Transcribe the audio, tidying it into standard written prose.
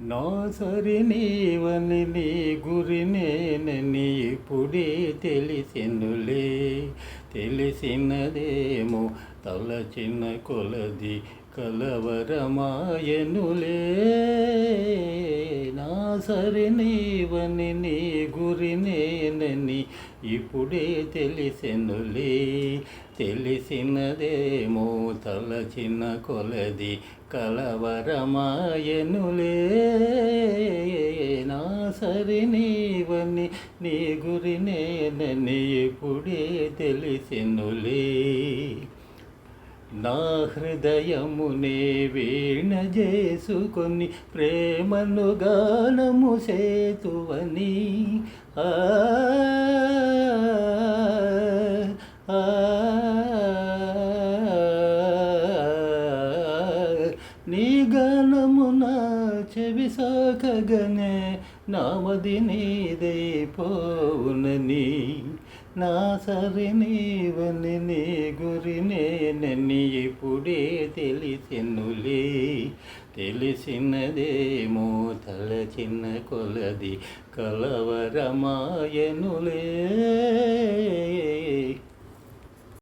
నా సరి నీవని నీ గురి నేనని ఇప్పుడే తెలిసెనులే. తెలిసినదేమో తలచిన కొలది కలవరమాయనులే. నా సరి నీవని నీ గురి నేనని ఇప్పుడే తెలిసెనులే. తెలిసినదేమో తలచిన కొలది కలవరమాయనులే. నా సరి నీవని నీ గురి నేనని ఇప్పుడే తెలిసెనులే. నా హృదయమునే వీణ చేసుకొని ప్రేమను గానము సేతువని ఆ ఆ నీ గానమున చెవి సాకగనే నామది నీదైపోవునని. నా సరి నీవని నీ గురి నేనని ఇప్పుడే తెలిసెనులే. తెలిసినదేమో తలచిన కొలది కలవరమాయనులే.